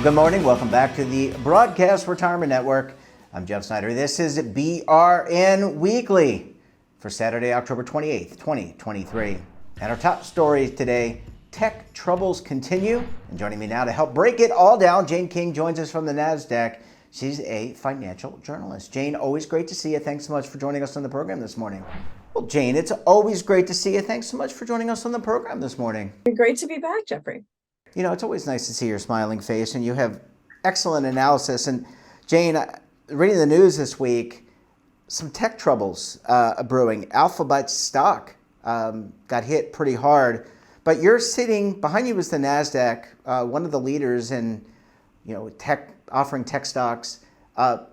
Good morning. Welcome back to the Broadcast Retirement Network. I'm Jeff Snyder. This is BRN Weekly for Saturday, October 28th, 2023. And our top stories today, tech troubles continue. And joining me now to help break it all down, Jane King joins us from the NASDAQ. She's a financial journalist. Jane, always great to see you. Thanks so much for joining us on the program this morning. Well, Jane, it's always great to see you. Thanks so much for joining us on the program this morning. Great to be back, Jeffrey. You know, it's always nice to see your smiling face, and you have excellent analysis. And Jane, reading the news this week, some tech troubles brewing. Alphabet stock got hit pretty hard, but you're sitting behind you is the NASDAQ, one of the leaders in, tech, offering tech stocks.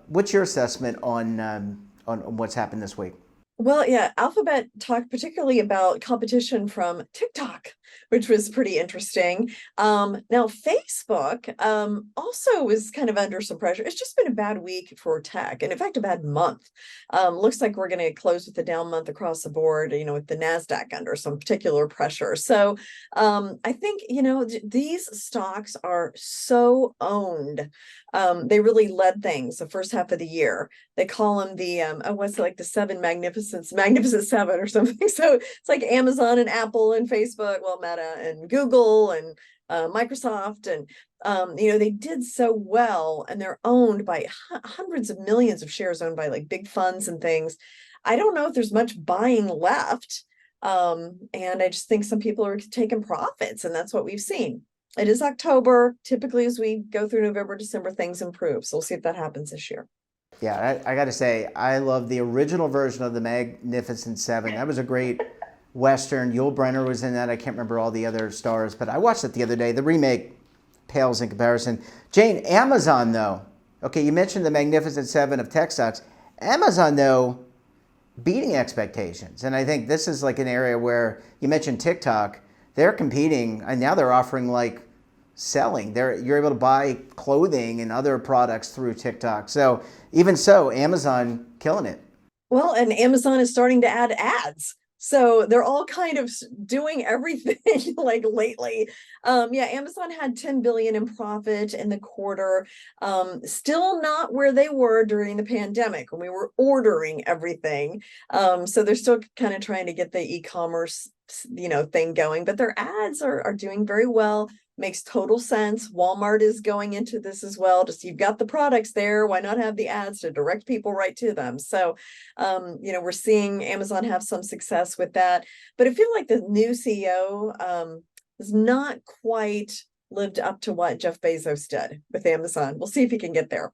What's your assessment on what's happened this week? Well, yeah, Alphabet talked particularly about competition from TikTok, which was pretty interesting. Now, Facebook also was kind of under some pressure. It's just been a bad week for tech, and in fact, a bad month. Looks like we're going to close with a down month across the board, with the NASDAQ under some particular pressure. So I think, these stocks are so owned. They really led things the first half of the year. They call them the what's it, like the seven magnificent seven or something. So it's like Amazon and Apple and Facebook, well, Meta and Google and Microsoft, and they did so well, and they're owned by hundreds of millions of shares, owned by like big funds and things. I don't know if there's much buying left, and I just think some people are taking profits, and that's what we've seen. It is October. Typically, as we go through November, December, things improve. So we'll see if that happens this year. Yeah, I got to say, I love the original version of the Magnificent Seven. That was a great Western. Yul Brynner was in that. I can't remember all the other stars, but I watched it the other day. The remake pales in comparison. Jane, Amazon, though. Okay, you mentioned the Magnificent Seven of tech stocks. Amazon, though, beating expectations. And I think this is like an area where you mentioned TikTok. They're competing, and now they're offering selling. You're able to buy clothing and other products through TikTok. So even so, Amazon killing it. Well, and Amazon is starting to add ads. So they're all kind of doing everything lately. Amazon had 10 billion in profit in the quarter. Still not where they were during the pandemic when we were ordering everything. So they're still kind of trying to get the e-commerce, thing going, but their ads are doing very well. Makes total sense. Walmart is going into this as well. Just you've got the products there. Why not have the ads to direct people right to them? So, we're seeing Amazon have some success with that. But I feel like the new CEO has not quite lived up to what Jeff Bezos did with Amazon. We'll see if he can get there.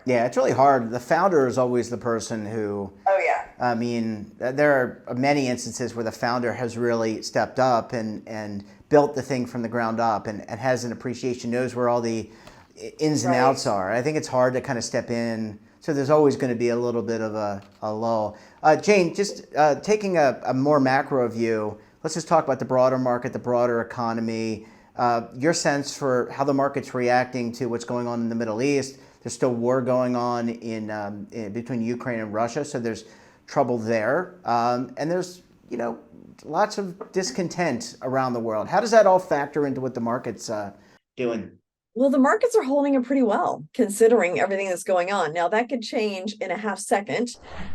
Yeah, it's really hard. The founder is always the person who, Oh, yeah. I mean, there are many instances where the founder has really stepped up and built the thing from the ground up and has an appreciation, knows where all the ins and outs are. I think it's hard to kind of step in. So there's always going to be a little bit of a lull. Jane, just taking a more macro view, let's just talk about the broader market, the broader economy, your sense for how the market's reacting to what's going on in the Middle East. There's still war going on in between Ukraine and Russia, so there's trouble there. And there's, lots of discontent around the world. How does that all factor into what the market's doing? Well, the markets are holding it pretty well, considering everything that's going on. Now, that could change in a half second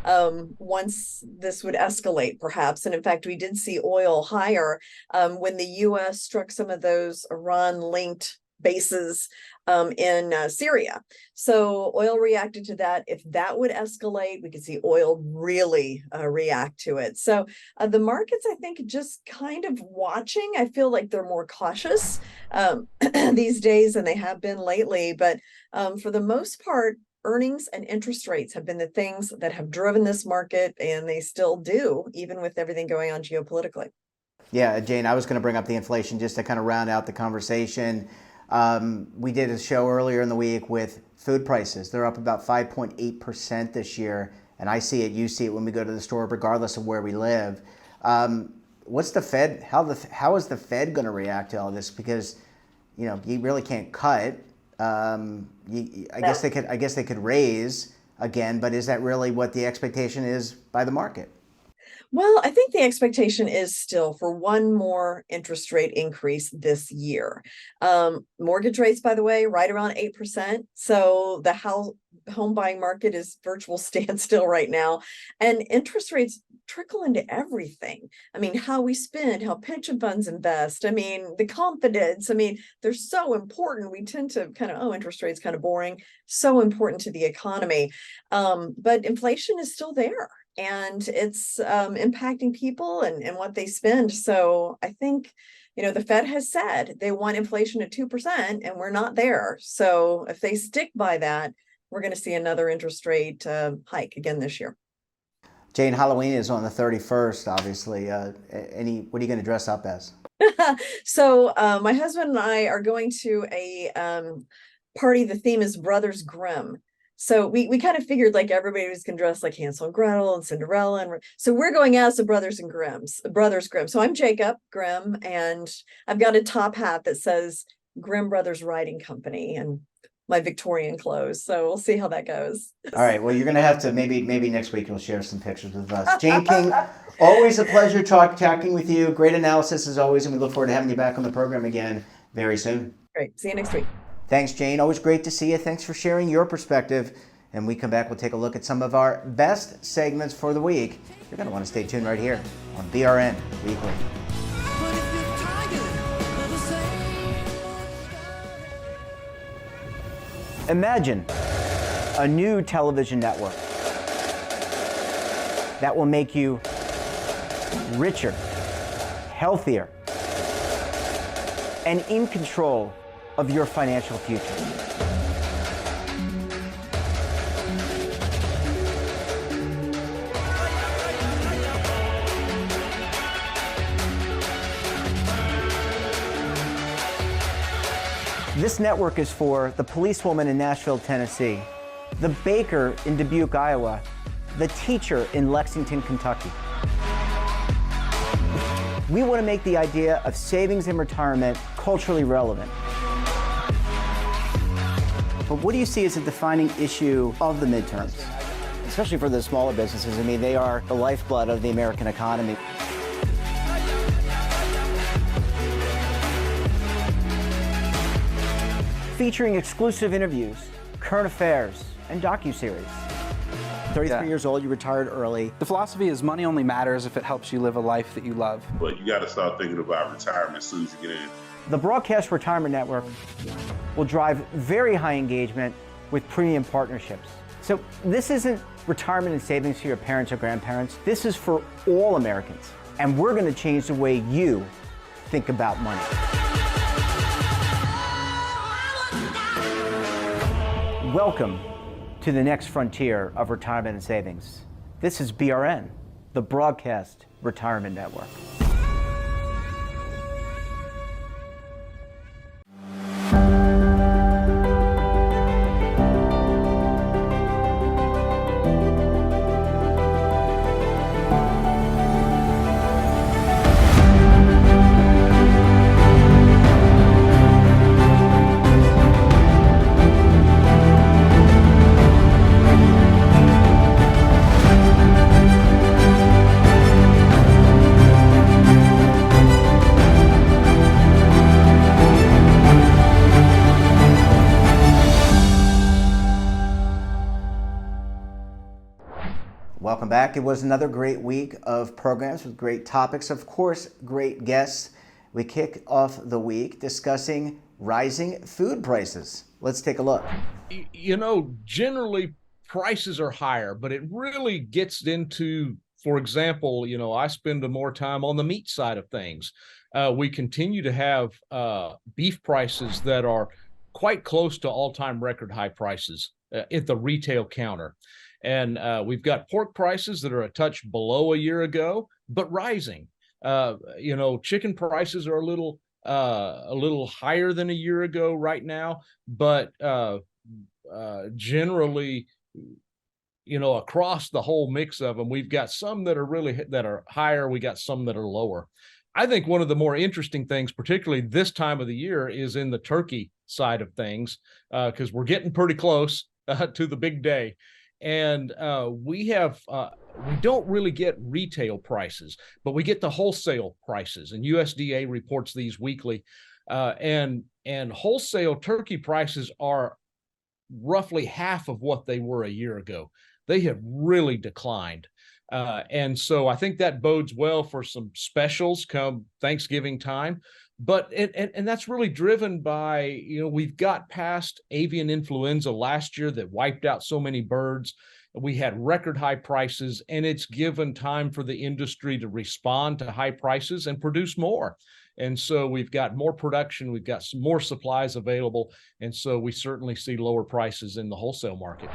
once this would escalate, perhaps. And in fact, we did see oil higher when the U.S. struck some of those Iran-linked bases in Syria. So oil reacted to that. If that would escalate, we could see oil really react to it. So the markets, I think, just kind of watching. I feel like they're more cautious these days than they have been lately. But for the most part, earnings and interest rates have been the things that have driven this market, and they still do, even with everything going on geopolitically. Yeah, Jane, I was going to bring up the inflation just to kind of round out the conversation. We did a show earlier in the week with food prices. They're up about 5.8% this year, and I see it, you see it when we go to the store, regardless of where we live. What's the Fed? How is the Fed going to react to all this? Because you really can't cut. I guess they could raise again, but is that really what the expectation is by the market? Well, I think the expectation is still for one more interest rate increase this year. Mortgage rates, by the way, right around 8%. So the home buying market is virtual standstill right now. And interest rates trickle into everything. I mean, how we spend, how pension funds invest. I mean, the confidence. I mean, they're so important. We tend to kind of, oh, interest rates kind of boring. So important to the economy. But inflation is still there, and it's impacting people and what they spend. So I think, the Fed has said they want inflation at 2%, and we're not there. So if they stick by that, we're going to see another interest rate hike again this year. Jane, Halloween is on the 31st, obviously. What are you going to dress up as? So my husband and I are going to a party. The theme is Brothers Grimm. So we kind of figured like everybody was gonna dress like Hansel and Gretel and Cinderella, and so we're going as the Brothers Grimm. So I'm Jacob Grimm, and I've got a top hat that says Grimm Brothers Writing Company and my Victorian clothes. So we'll see how that goes. All right. Well, you're going to have to maybe next week you'll share some pictures with us. Jane King, always a pleasure talking with you. Great analysis as always, and we look forward to having you back on the program again very soon. Great. See you next week. Thanks, Jane. Always great to see you. Thanks for sharing your perspective. And we come back, we'll take a look at some of our best segments for the week. You're going to want to stay tuned right here on BRN Weekly. Imagine a new television network that will make you richer, healthier, and in control of your financial future. This network is for the policewoman in Nashville, Tennessee, the baker in Dubuque, Iowa, the teacher in Lexington, Kentucky. We want to make the idea of savings and retirement culturally relevant. But what do you see as a defining issue of the midterms? Especially for the smaller businesses. I mean, they are the lifeblood of the American economy. Featuring exclusive interviews, current affairs, and docuseries. 33 years old, you retired early. The philosophy is money only matters if it helps you live a life that you love. But you got to start thinking about retirement as soon as you get in. The Broadcast Retirement Network will drive very high engagement with premium partnerships. So this isn't retirement and savings for your parents or grandparents. This is for all Americans. And we're going to change the way you think about money. Welcome to the next frontier of retirement and savings. This is BRN, the Broadcast Retirement Network. Welcome back. It was another great week of programs with great topics, of course, great guests. We kick off the week discussing rising food prices. Let's take a look. Generally prices are higher, but it really gets into, for example, I spend more time on the meat side of things. We continue to have beef prices that are quite close to all-time record high prices at the retail counter. And we've got pork prices that are a touch below a year ago, but rising. Chicken prices are a little higher than a year ago right now, but generally, across the whole mix of them, we've got some that are higher. We got some that are lower. I think one of the more interesting things, particularly this time of the year, is in the turkey side of things, because we're getting pretty close to the big day. and we don't really get retail prices, but we get the wholesale prices, and USDA reports these weekly. And wholesale turkey prices are roughly half of what they were a year ago. They have really declined. And so I think that bodes well for some specials come Thanksgiving time. But and that's really driven by, we've got past avian influenza last year that wiped out so many birds. We had record high prices, and it's given time for the industry to respond to high prices and produce more. And so we've got more production, we've got some more supplies available, and so we certainly see lower prices in the wholesale market.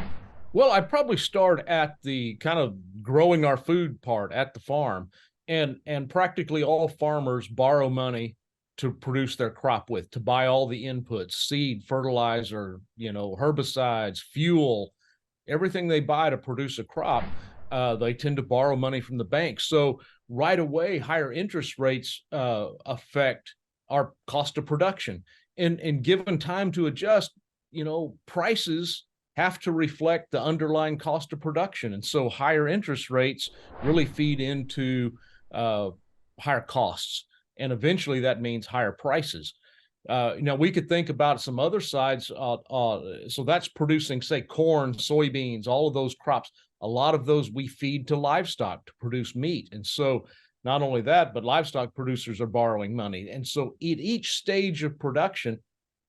Well, I'd probably start at the kind of growing our food part at the farm, and practically all farmers borrow money to produce their crop with, to buy all the inputs, seed, fertilizer, herbicides, fuel, everything they buy to produce a crop. They tend to borrow money from the bank. So right away, higher interest rates affect our cost of production. And given time to adjust, prices have to reflect the underlying cost of production. And so higher interest rates really feed into higher costs. And eventually that means higher prices. Now we could think about some other sides. So that's producing, say, corn, soybeans, all of those crops. A lot of those we feed to livestock to produce meat. And so not only that, but livestock producers are borrowing money. And so at each stage of production,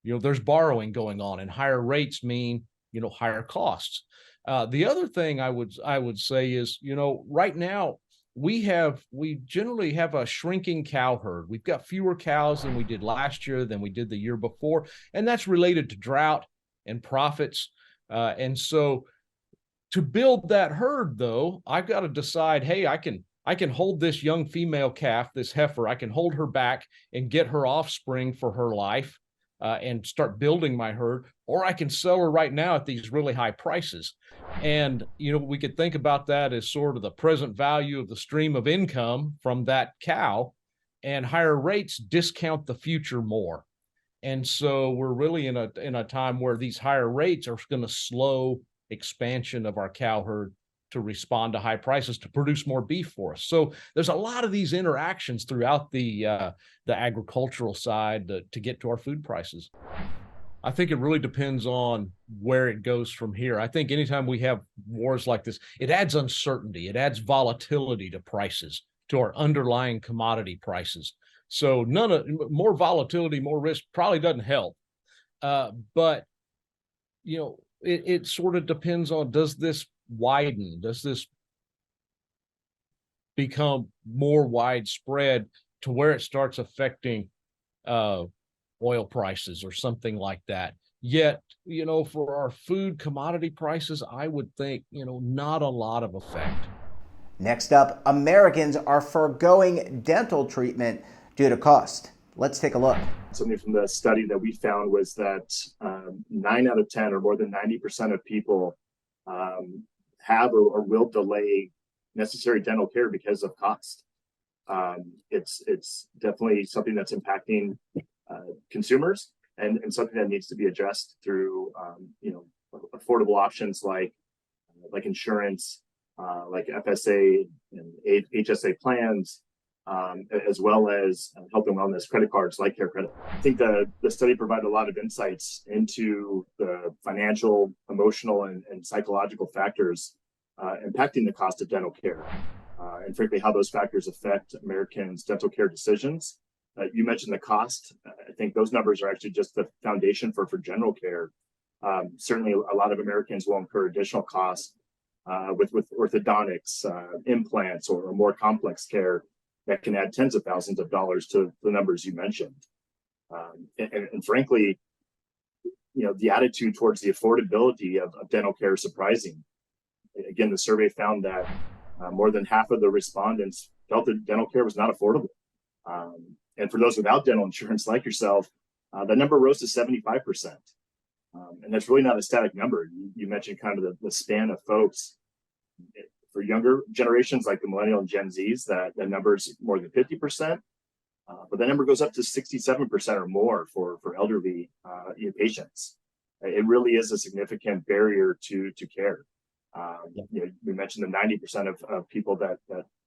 there's borrowing going on, and higher rates mean, higher costs. The other thing I would say is, right now, we generally have a shrinking cow herd. We've got fewer cows than we did last year, than we did the year before, and that's related to drought and profits. And so to build that herd, though, I've got to decide, hey, I can hold this young female calf, this heifer, I can hold her back and get her offspring for her life, and start building my herd, or I can sell her right now at these really high prices. And, we could think about that as sort of the present value of the stream of income from that cow, and higher rates discount the future more. And so we're really in a time where these higher rates are going to slow expansion of our cow herd to respond to high prices, to produce more beef for us. So there's a lot of these interactions throughout the agricultural side to get to our food prices. I think it really depends on where it goes from here. I think anytime we have wars like this, it adds uncertainty, it adds volatility to prices, to our underlying commodity prices. So more volatility, more risk probably doesn't help. But it sort of depends on, does this widen? Does this become more widespread to where it starts affecting oil prices or something like that? Yet, for our food commodity prices, I would think, not a lot of effect. Next up, Americans are foregoing dental treatment due to cost. Let's take a look. Something from the study that we found was that 9 out of 10, or more than 90% of people, have or will delay necessary dental care because of cost. It's definitely something that's impacting consumers, and something that needs to be addressed through affordable options like insurance, like FSA and HSA plans, as well as health and wellness credit cards like Care Credit. I think the study provided a lot of insights into the financial, emotional, and psychological factors impacting the cost of dental care, and frankly, how those factors affect Americans' dental care decisions. You mentioned the cost. I think those numbers are actually just the foundation for general care. Certainly, a lot of Americans will incur additional costs with orthodontics, implants, or more complex care that can add tens of thousands of dollars to the numbers you mentioned. And frankly, the attitude towards the affordability of dental care is surprising. Again, the survey found that more than half of the respondents felt that dental care was not affordable. And for those without dental insurance like yourself, that number rose to 75%. And that's really not a static number. You mentioned kind of the span of folks. For younger generations like the millennial and Gen Zs, that number is more than 50%. But that number goes up to 67% or more for elderly patients. It really is a significant barrier to care. We mentioned the 90% of people that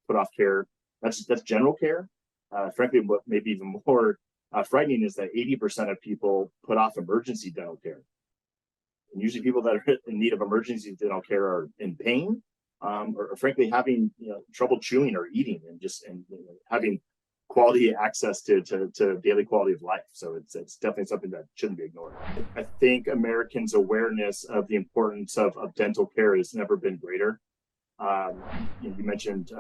put off care. That's general care. Frankly, what may be even more frightening is that 80% of people put off emergency dental care. And usually people that are in need of emergency dental care are in pain, or frankly having trouble chewing or eating, and having quality access to daily quality of life. So it's definitely something that shouldn't be ignored. I think Americans' awareness of the importance of dental care has never been greater. You mentioned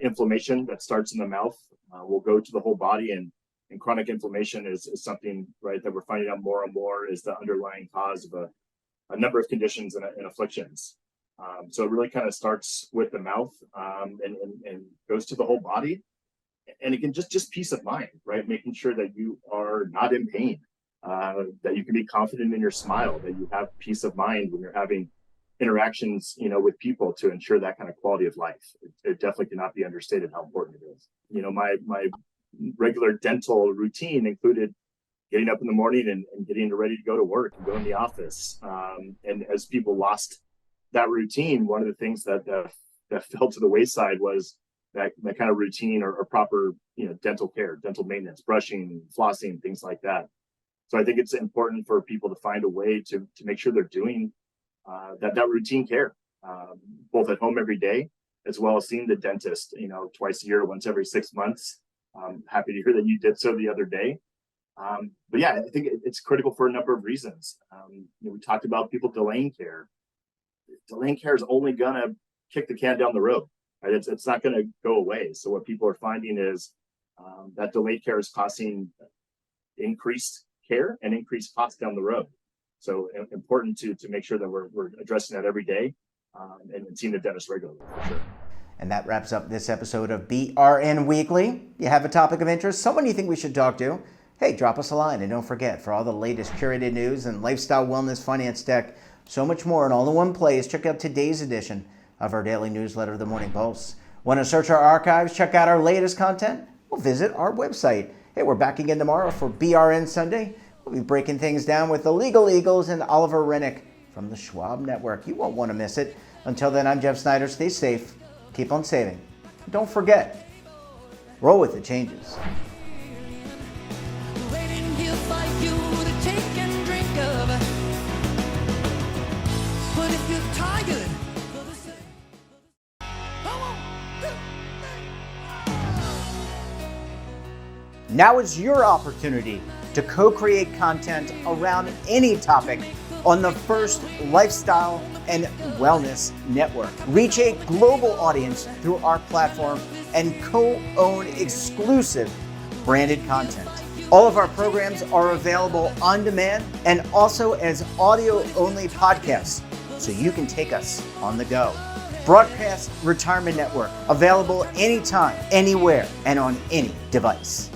inflammation that starts in the mouth will go to the whole body, and chronic inflammation is something, right, that we're finding out more and more is the underlying cause of a number of conditions and afflictions. So it really kind of starts with the mouth, and goes to the whole body. And again, just peace of mind, right? Making sure that you are not in pain, that you can be confident in your smile, that you have peace of mind when you're having interactions, with people, to ensure that kind of quality of life. It definitely cannot be understated how important it is. My regular dental routine included getting up in the morning and getting ready to go to work and go in the office. And as people lost that routine, one of the things that fell to the wayside was that kind of routine or proper, dental care, dental maintenance, brushing, flossing, things like that. So I think it's important for people to find a way to make sure they're doing that routine care, both at home every day, as well as seeing the dentist, twice a year, once every 6 months. I'm happy to hear that you did so the other day. But yeah, I think it's critical for a number of reasons. We talked about people delaying care. Delaying care is only gonna kick the can down the road. Right? It's not going to go away. So what people are finding is that delayed care is costing increased care and increased costs down the road. So important to make sure that we're addressing that every day, and seeing the dentist regularly, for sure. And that wraps up this episode of BRN Weekly. You have a topic of interest, someone you think we should talk to? Hey, drop us a line. And don't forget, for all the latest curated news and lifestyle, wellness, finance, tech, so much more, and all in one place, check out today's edition of our daily newsletter, The Morning Pulse. Want to search our archives, check out our latest content? Well, visit our website. Hey, we're back again tomorrow for BRN Sunday. We'll be breaking things down with the Legal Eagles and Oliver Rennick from the Schwab Network. You won't want to miss it. Until then, I'm Jeff Snyder. Stay safe. Keep on saving. Don't forget, roll with the changes. Waiting here for you to take and drink of. But if you're tired, Now is your opportunity to co-create content around any topic on the First Lifestyle and Wellness Network. Reach a global audience through our platform and co-own exclusive branded content. All of our programs are available on demand and also as audio-only podcasts, so you can take us on the go. Broadcast Retirement Network, available anytime, anywhere, and on any device.